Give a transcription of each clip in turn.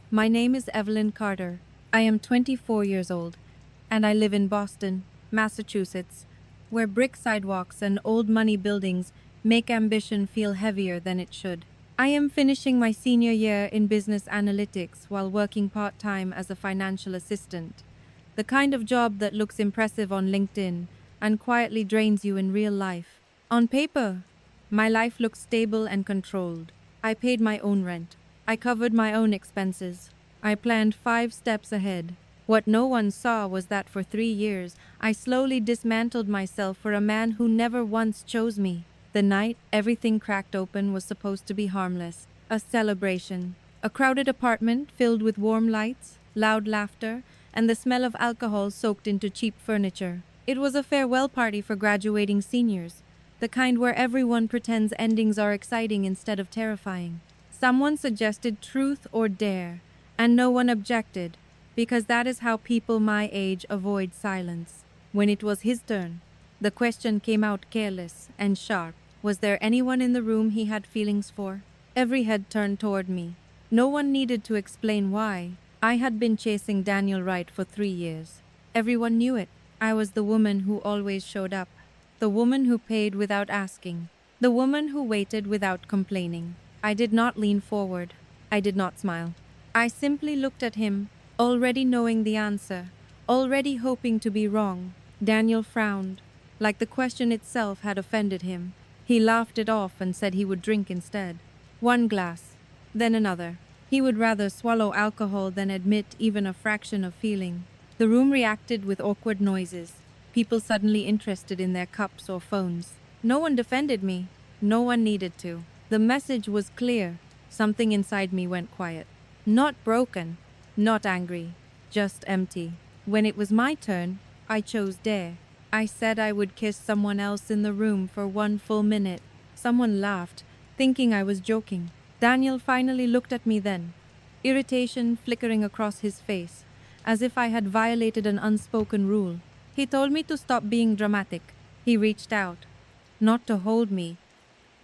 My name is Evelyn Carter. I am 24 years old, and I live in Boston, Massachusetts, where brick sidewalks and old money buildings make ambition feel heavier than it should. I am finishing my senior year in business analytics while working part-time as a financial assistant, the kind of job that looks impressive on LinkedIn and quietly drains you in real life. On paper, my life looks stable and controlled. I paid my own rent. I covered my own expenses. I planned 5 steps ahead. What no one saw was that for 3 years, I slowly dismantled myself for a man who never once chose me. The night everything cracked open was supposed to be harmless, a celebration. A crowded apartment filled with warm lights, loud laughter, and the smell of alcohol soaked into cheap furniture. It was a farewell party for graduating seniors, the kind where everyone pretends endings are exciting instead of terrifying. Someone suggested truth or dare, and no one objected, because that is how people my age avoid silence. When it was his turn, the question came out careless and sharp. Was there anyone in the room he had feelings for? Every head turned toward me. No one needed to explain why. I had been chasing Daniel Wright for 3 years. Everyone knew it. I was the woman who always showed up. The woman who paid without asking. The woman who waited without complaining. I did not lean forward. I did not smile. I simply looked at him, already knowing the answer, already hoping to be wrong. Daniel frowned, like the question itself had offended him. He laughed it off and said he would drink instead. One glass, then another. He would rather swallow alcohol than admit even a fraction of feeling. The room reacted with awkward noises, people suddenly interested in their cups or phones. No one defended me. No one needed to. The message was clear. Something inside me went quiet. Not broken, not angry, just empty. When it was my turn, I chose dare. I said I would kiss someone else in the room for 1 full minute. Someone laughed, thinking I was joking. Daniel finally looked at me then, irritation flickering across his face, as if I had violated an unspoken rule. He told me to stop being dramatic. He reached out, not to hold me,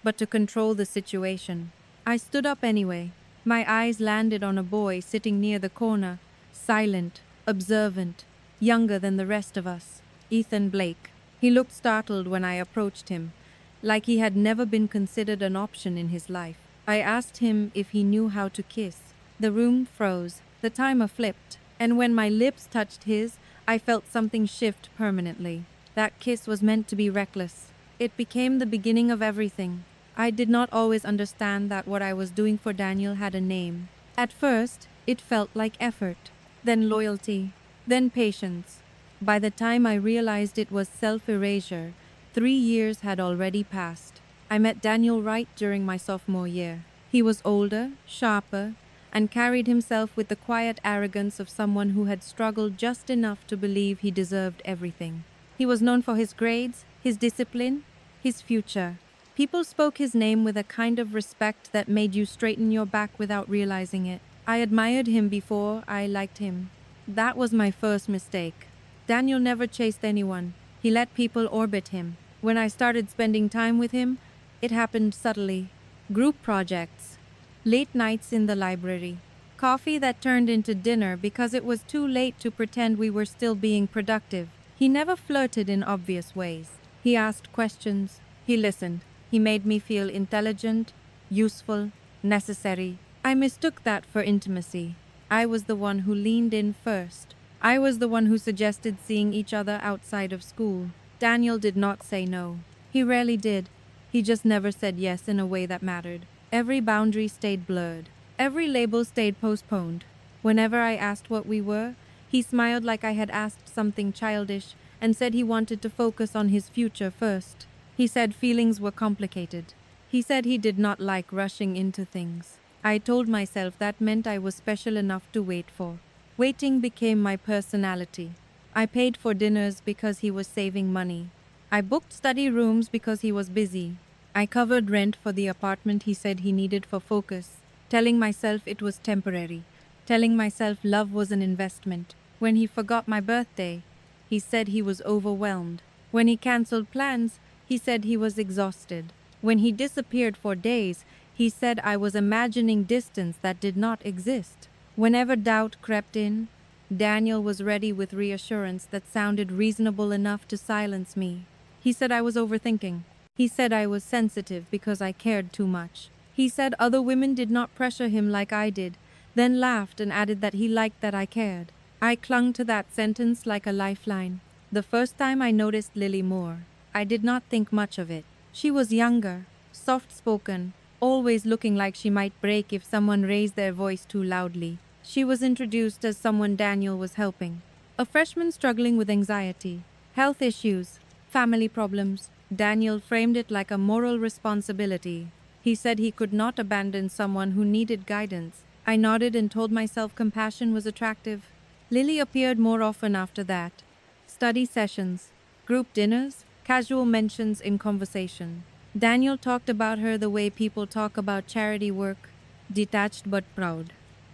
but to control the situation. I stood up anyway. My eyes landed on a boy sitting near the corner, silent, observant, younger than the rest of us. Ethan Blake. He looked startled when I approached him, like he had never been considered an option in his life. I asked him if he knew how to kiss. The room froze, the timer flipped, and when my lips touched his, I felt something shift permanently. That kiss was meant to be reckless. It became the beginning of everything. I did not always understand that what I was doing for Daniel had a name. At first, it felt like effort, then loyalty, then patience. By the time I realized it was self-erasure, 3 years had already passed. I met Daniel Wright during my sophomore year. He was older, sharper, and carried himself with the quiet arrogance of someone who had struggled just enough to believe he deserved everything. He was known for his grades, his discipline, his future. People spoke his name with a kind of respect that made you straighten your back without realizing it. I admired him before I liked him. That was my first mistake. Daniel never chased anyone. He let people orbit him. When I started spending time with him, it happened subtly. Group projects, late nights in the library, coffee that turned into dinner because it was too late to pretend we were still being productive. He never flirted in obvious ways. He asked questions. He listened. He made me feel intelligent, useful, necessary. I mistook that for intimacy. I was the one who leaned in first. I was the one who suggested seeing each other outside of school. Daniel did not say no. He rarely did. He just never said yes in a way that mattered. Every boundary stayed blurred. Every label stayed postponed. Whenever I asked what we were, he smiled like I had asked something childish and said he wanted to focus on his future first. He said feelings were complicated. He said he did not like rushing into things. I told myself that meant I was special enough to wait for. Waiting became my personality. I paid for dinners because he was saving money. I booked study rooms because he was busy. I covered rent for the apartment he said he needed for focus, telling myself it was temporary, telling myself love was an investment. When he forgot my birthday, he said he was overwhelmed. When he canceled plans, he said he was exhausted. When he disappeared for days, he said I was imagining distance that did not exist. Whenever doubt crept in, Daniel was ready with reassurance that sounded reasonable enough to silence me. He said I was overthinking. He said I was sensitive because I cared too much. He said other women did not pressure him like I did, then laughed and added that he liked that I cared. I clung to that sentence like a lifeline. The first time I noticed Lily more, I did not think much of it. She was younger, soft-spoken, always looking like she might break if someone raised their voice too loudly. She was introduced as someone Daniel was helping. A freshman struggling with anxiety, health issues, family problems. Daniel framed it like a moral responsibility. He said he could not abandon someone who needed guidance. I nodded and told myself compassion was attractive. Lily appeared more often after that. Study sessions, group dinners, casual mentions in conversation. Daniel talked about her the way people talk about charity work, detached but proud.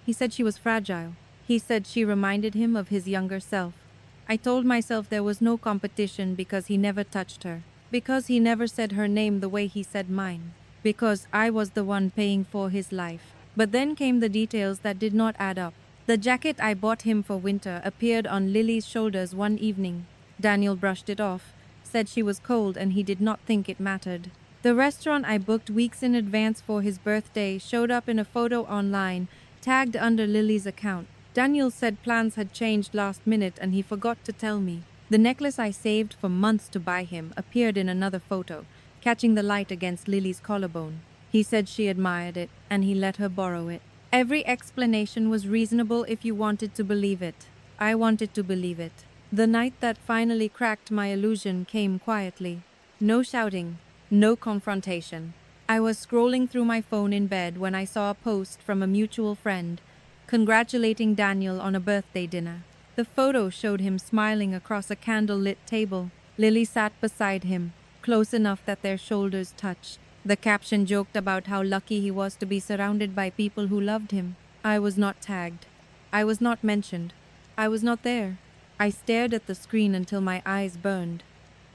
He said she was fragile. He said she reminded him of his younger self. I told myself there was no competition because he never touched her, because he never said her name the way he said mine, because I was the one paying for his life. But then came the details that did not add up. The jacket I bought him for winter appeared on Lily's shoulders one evening. Daniel brushed it off, said she was cold and he did not think it mattered. The restaurant I booked weeks in advance for his birthday showed up in a photo online, tagged under Lily's account. Daniel said plans had changed last minute and he forgot to tell me. The necklace I saved for months to buy him appeared in another photo, catching the light against Lily's collarbone. He said she admired it and he let her borrow it. Every explanation was reasonable if you wanted to believe it. I wanted to believe it. The night that finally cracked my illusion came quietly. No shouting, no confrontation. I was scrolling through my phone in bed when I saw a post from a mutual friend, congratulating Daniel on a birthday dinner. The photo showed him smiling across a candle-lit table. Lily sat beside him, close enough that their shoulders touched. The caption joked about how lucky he was to be surrounded by people who loved him. I was not tagged. I was not mentioned. I was not there. I stared at the screen until my eyes burned.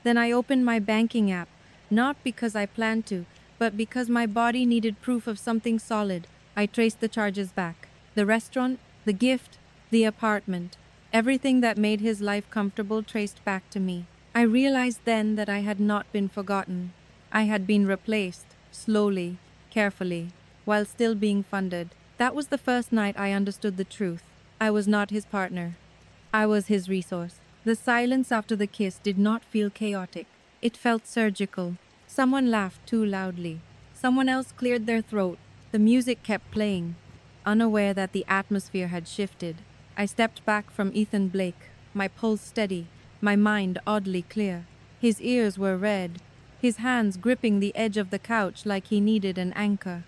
Then I opened my banking app, not because I planned to, but because my body needed proof of something solid. I traced the charges back. The restaurant, the gift, the apartment. Everything that made his life comfortable traced back to me. I realized then that I had not been forgotten. I had been replaced, slowly, carefully, while still being funded. That was the first night I understood the truth. I was not his partner. I was his resource. The silence after the kiss did not feel chaotic. It felt surgical. Someone laughed too loudly. Someone else cleared their throat. The music kept playing, unaware that the atmosphere had shifted. I stepped back from Ethan Blake, my pulse steady, my mind oddly clear. His ears were red, his hands gripping the edge of the couch like he needed an anchor.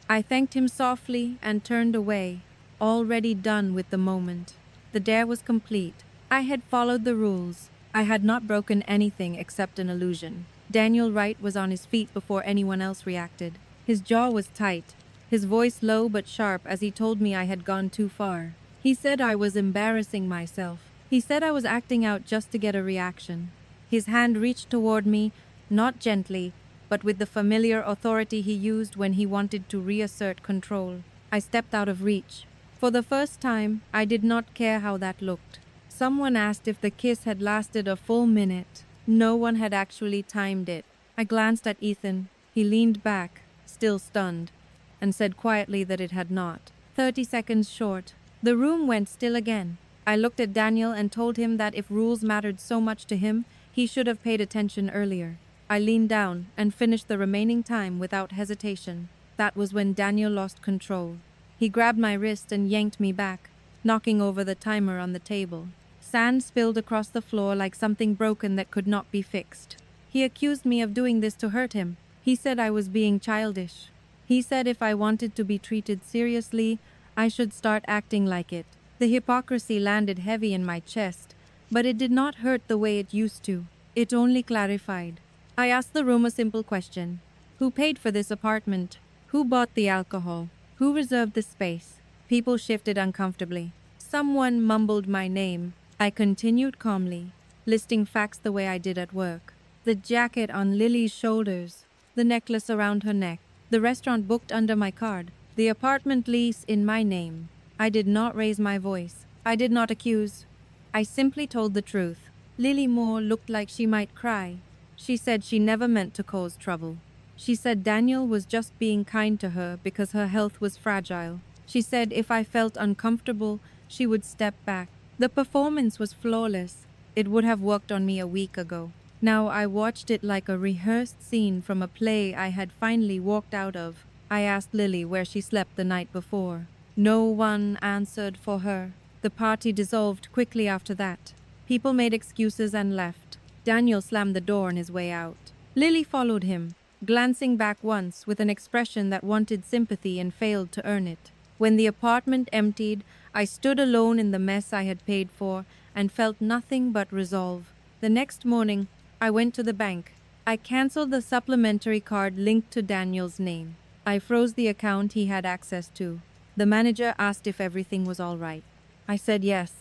I thanked him softly and turned away, already done with the moment. The dare was complete. I had followed the rules. I had not broken anything except an illusion. Daniel Wright was on his feet before anyone else reacted. His jaw was tight, his voice low but sharp as he told me I had gone too far. He said I was embarrassing myself. He said I was acting out just to get a reaction. His hand reached toward me, not gently, but with the familiar authority he used when he wanted to reassert control. I stepped out of reach. For the first time, I did not care how that looked. Someone asked if the kiss had lasted a full minute. No one had actually timed it. I glanced at Ethan. He leaned back, still stunned, and said quietly that it had not. 30 seconds short. The room went still again. I looked at Daniel and told him that if rules mattered so much to him, he should have paid attention earlier. I leaned down and finished the remaining time without hesitation. That was when Daniel lost control. He grabbed my wrist and yanked me back, knocking over the timer on the table. Sand spilled across the floor like something broken that could not be fixed. He accused me of doing this to hurt him. He said I was being childish. He said if I wanted to be treated seriously, I should start acting like it. The hypocrisy landed heavy in my chest, but it did not hurt the way it used to. It only clarified. I asked the room a simple question. Who paid for this apartment? Who bought the alcohol? Who reserved the space? People shifted uncomfortably. Someone mumbled my name. I continued calmly, listing facts the way I did at work. The jacket on Lily's shoulders, the necklace around her neck, the restaurant booked under my card, the apartment lease in my name. I did not raise my voice. I did not accuse. I simply told the truth. Lily Moore looked like she might cry. She said she never meant to cause trouble. She said Daniel was just being kind to her because her health was fragile. She said if I felt uncomfortable, she would step back. The performance was flawless. It would have worked on me a week ago. Now I watched it like a rehearsed scene from a play I had finally walked out of. I asked Lily where she slept the night before. No one answered for her. The party dissolved quickly after that. People made excuses and left. Daniel slammed the door on his way out. Lily followed him, glancing back once with an expression that wanted sympathy and failed to earn it. When the apartment emptied, I stood alone in the mess I had paid for and felt nothing but resolve. The next morning, I went to the bank. I canceled the supplementary card linked to Daniel's name. I froze the account he had access to. The manager asked if everything was all right. I said yes.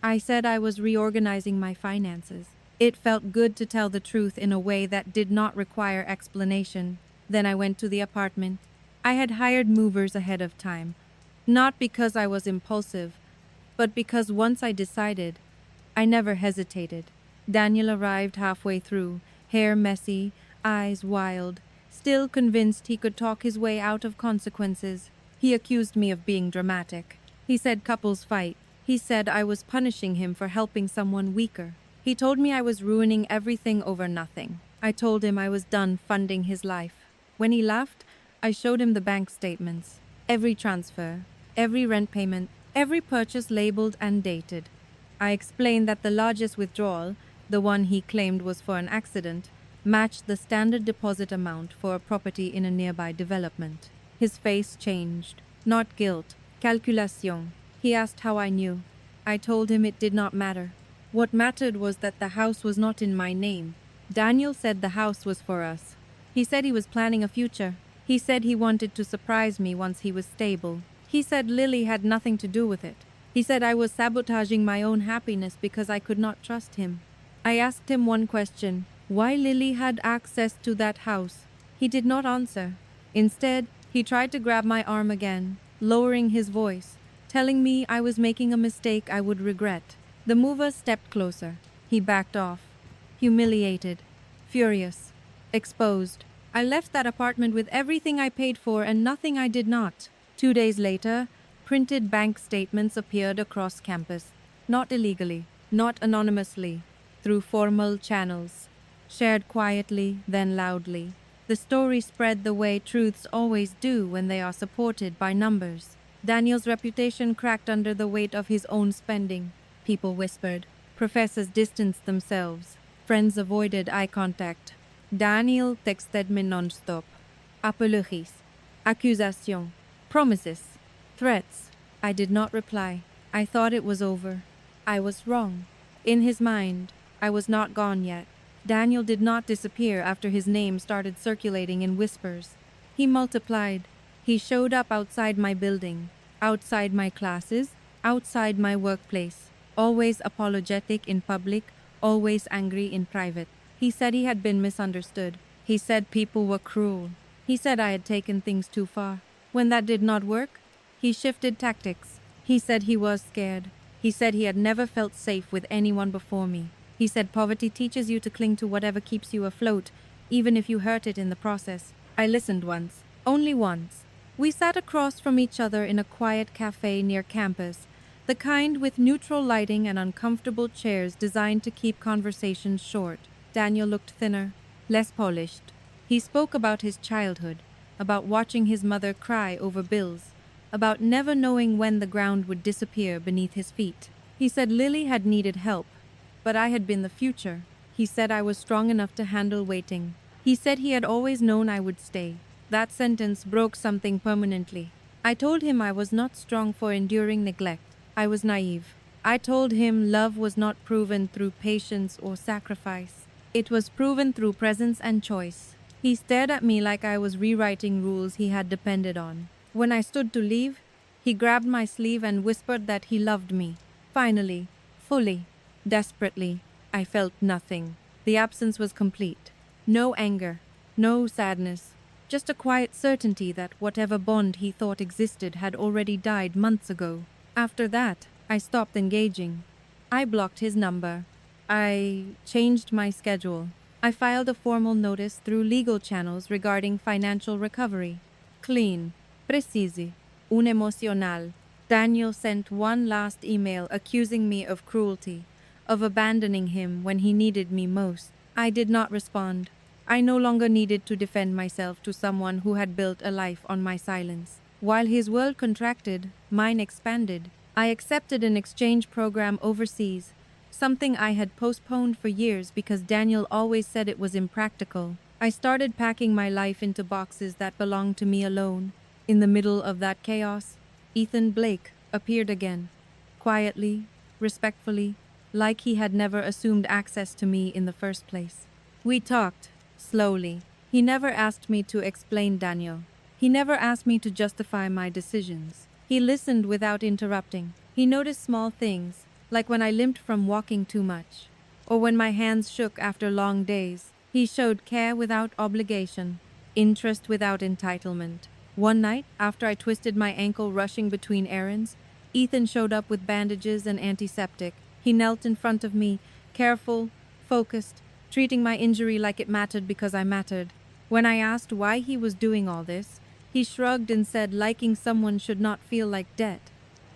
I said I was reorganizing my finances. It felt good to tell the truth in a way that did not require explanation. Then I went to the apartment. I had hired movers ahead of time, not because I was impulsive, but because once I decided, I never hesitated. Daniel arrived halfway through, hair messy, eyes wild, still convinced he could talk his way out of consequences. He accused me of being dramatic. He said couples fight. He said I was punishing him for helping someone weaker. He told me I was ruining everything over nothing. I told him I was done funding his life. When he left, I showed him the bank statements. Every transfer, every rent payment, every purchase labeled and dated. I explained that the largest withdrawal, the one he claimed was for an accident, matched the standard deposit amount for a property in a nearby development. His face changed. Not guilt. Calculation. He asked how I knew. I told him it did not matter. What mattered was that the house was not in my name. Daniel said the house was for us. He said he was planning a future. He said he wanted to surprise me once he was stable. He said Lily had nothing to do with it. He said I was sabotaging my own happiness because I could not trust him. I asked him one question: why Lily had access to that house. He did not answer. Instead, he tried to grab my arm again, lowering his voice, telling me I was making a mistake I would regret. The mover stepped closer. He backed off, humiliated, furious, exposed. I left that apartment with everything I paid for and nothing I did not. 2 days later, printed bank statements appeared across campus, not illegally, not anonymously, through formal channels, shared quietly, then loudly. The story spread the way truths always do when they are supported by numbers. Daniel's reputation cracked under the weight of his own spending. People whispered. Professors distanced themselves. Friends avoided eye contact. Daniel texted me non-stop. Apologies. Accusations. Promises. Threats. I did not reply. I thought it was over. I was wrong. In his mind, I was not gone yet. Daniel did not disappear after his name started circulating in whispers. He multiplied. He showed up outside my building, outside my classes, outside my workplace, always apologetic in public, always angry in private. He said he had been misunderstood. He said people were cruel. He said I had taken things too far. When that did not work, he shifted tactics. He said he was scared. He said he had never felt safe with anyone before me. He said poverty teaches you to cling to whatever keeps you afloat, even if you hurt it in the process. I listened once, only once. We sat across from each other in a quiet cafe near campus, the kind with neutral lighting and uncomfortable chairs designed to keep conversations short. Daniel looked thinner, less polished. He spoke about his childhood, about watching his mother cry over bills, about never knowing when the ground would disappear beneath his feet. He said Lily had needed help, but I had been the future. He said I was strong enough to handle waiting. He said he had always known I would stay. That sentence broke something permanently. I told him I was not strong for enduring neglect. I was naive. I told him love was not proven through patience or sacrifice. It was proven through presence and choice. He stared at me like I was rewriting rules he had depended on. When I stood to leave, he grabbed my sleeve and whispered that he loved me. Finally, fully, desperately. I felt nothing. The absence was complete. No anger, no sadness, just a quiet certainty that whatever bond he thought existed had already died months ago. After that, I stopped engaging. I blocked his number. I changed my schedule. I filed a formal notice through legal channels regarding financial recovery. Clean, precisi, un emocional. Daniel sent one last email accusing me of cruelty, of abandoning him when he needed me most. I did not respond. I no longer needed to defend myself to someone who had built a life on my silence. While his world contracted, mine expanded. I accepted an exchange program overseas, something I had postponed for years because Daniel always said it was impractical. I started packing my life into boxes that belonged to me alone. In the middle of that chaos, Ethan Blake appeared again, quietly, respectfully, like he had never assumed access to me in the first place. We talked, slowly. He never asked me to explain Daniel. He never asked me to justify my decisions. He listened without interrupting. He noticed small things, like when I limped from walking too much, or when my hands shook after long days. He showed care without obligation, interest without entitlement. One night, after I twisted my ankle rushing between errands, Ethan showed up with bandages and antiseptic. He knelt in front of me, careful, focused, treating my injury like it mattered because I mattered. When I asked why he was doing all this, he shrugged and said liking someone should not feel like debt.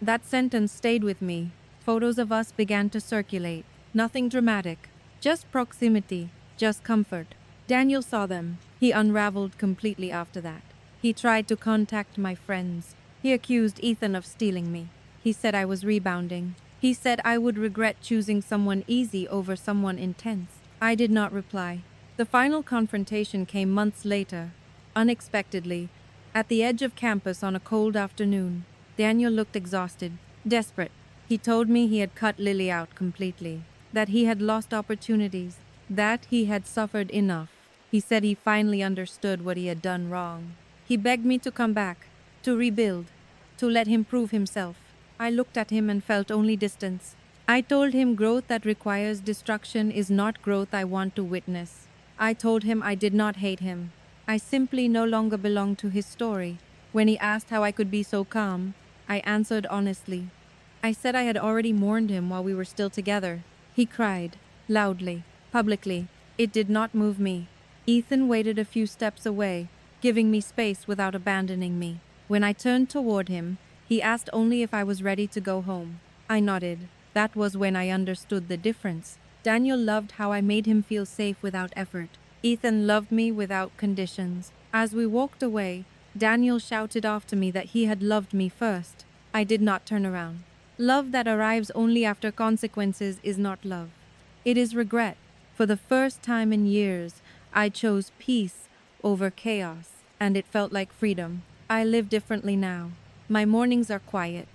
That sentence stayed with me. Photos of us began to circulate. Nothing dramatic, just proximity, just comfort. Daniel saw them. He unraveled completely after that. He tried to contact my friends. He accused Ethan of stealing me. He said I was rebounding. He said I would regret choosing someone easy over someone intense. I did not reply. The final confrontation came months later, unexpectedly, at the edge of campus on a cold afternoon. Daniel looked exhausted, desperate. He told me he had cut Lily out completely, that he had lost opportunities, that he had suffered enough. He said he finally understood what he had done wrong. He begged me to come back, to rebuild, to let him prove himself. I looked at him and felt only distance. I told him growth that requires destruction is not growth I want to witness. I told him I did not hate him. I simply no longer belonged to his story. When he asked how I could be so calm, I answered honestly. I said I had already mourned him while we were still together. He cried, loudly, publicly. It did not move me. Ethan waited a few steps away, giving me space without abandoning me. When I turned toward him, he asked only if I was ready to go home. I nodded. That was when I understood the difference. Daniel loved how I made him feel safe without effort. Ethan loved me without conditions. As we walked away, Daniel shouted after me that he had loved me first. I did not turn around. Love that arrives only after consequences is not love. It is regret. For the first time in years, I chose peace over chaos, and it felt like freedom. I live differently now. My mornings are quiet.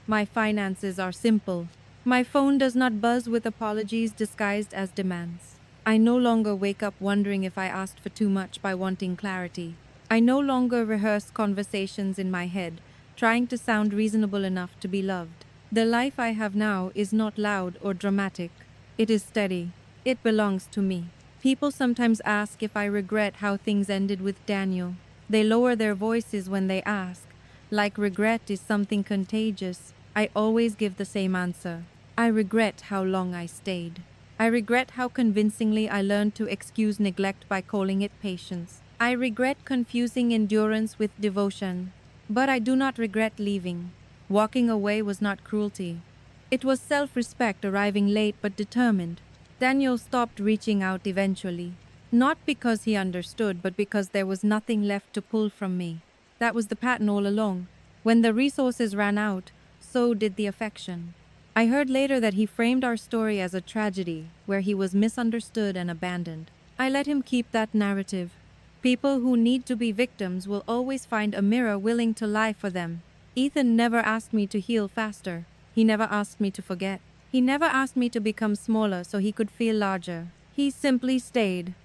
My finances are simple. My phone does not buzz with apologies disguised as demands. I no longer wake up wondering if I asked for too much by wanting clarity. I no longer rehearse conversations in my head, trying to sound reasonable enough to be loved. The life I have now is not loud or dramatic. It is steady. It belongs to me. People sometimes ask if I regret how things ended with Daniel. They lower their voices when they ask, like regret is something contagious. I always give the same answer. I regret how long I stayed. I regret how convincingly I learned to excuse neglect by calling it patience. I regret confusing endurance with devotion. But I do not regret leaving. Walking away was not cruelty. It was self-respect arriving late but determined. Daniel stopped reaching out eventually. Not because he understood, but because there was nothing left to pull from me. That was the pattern all along. When the resources ran out, so did the affection. I heard later that he framed our story as a tragedy, where he was misunderstood and abandoned. I let him keep that narrative. People who need to be victims will always find a mirror willing to lie for them. Ethan never asked me to heal faster. He never asked me to forget. He never asked me to become smaller so he could feel larger. He simply stayed.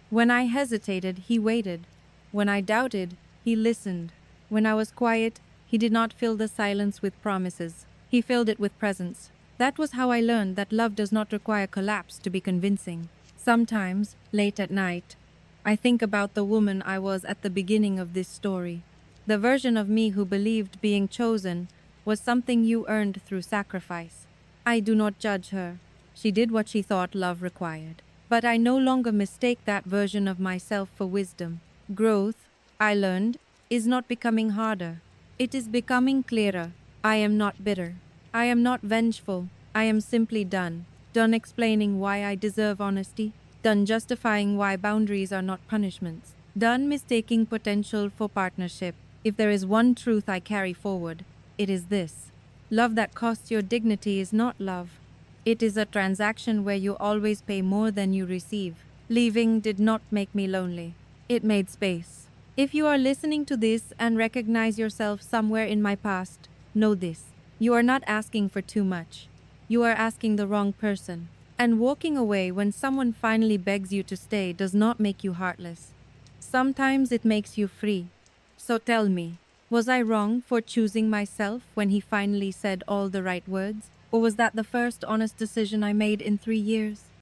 When I hesitated, he waited. When I doubted, he listened. When I was quiet, he did not fill the silence with promises. He filled it with presence. That was how I learned that love does not require collapse to be convincing. Sometimes, late at night, I think about the woman I was at the beginning of this story. The version of me who believed being chosen was something you earned through sacrifice. I do not judge her. She did what she thought love required. But I no longer mistake that version of myself for wisdom. Growth, I learned, is not becoming harder. It is becoming clearer. I am not bitter. I am not vengeful. I am simply done. Done explaining why I deserve honesty. Done justifying why boundaries are not punishments. Done mistaking potential for partnership. If there is one truth I carry forward, it is this. Love that costs your dignity is not love. It is a transaction where you always pay more than you receive. Leaving did not make me lonely. It made space. If you are listening to this and recognize yourself somewhere in my past, know this. You are not asking for too much. You are asking the wrong person. And walking away when someone finally begs you to stay does not make you heartless. Sometimes it makes you free. So tell me, was I wrong for choosing myself when he finally said all the right words? Or was that the first honest decision I made in 3 years?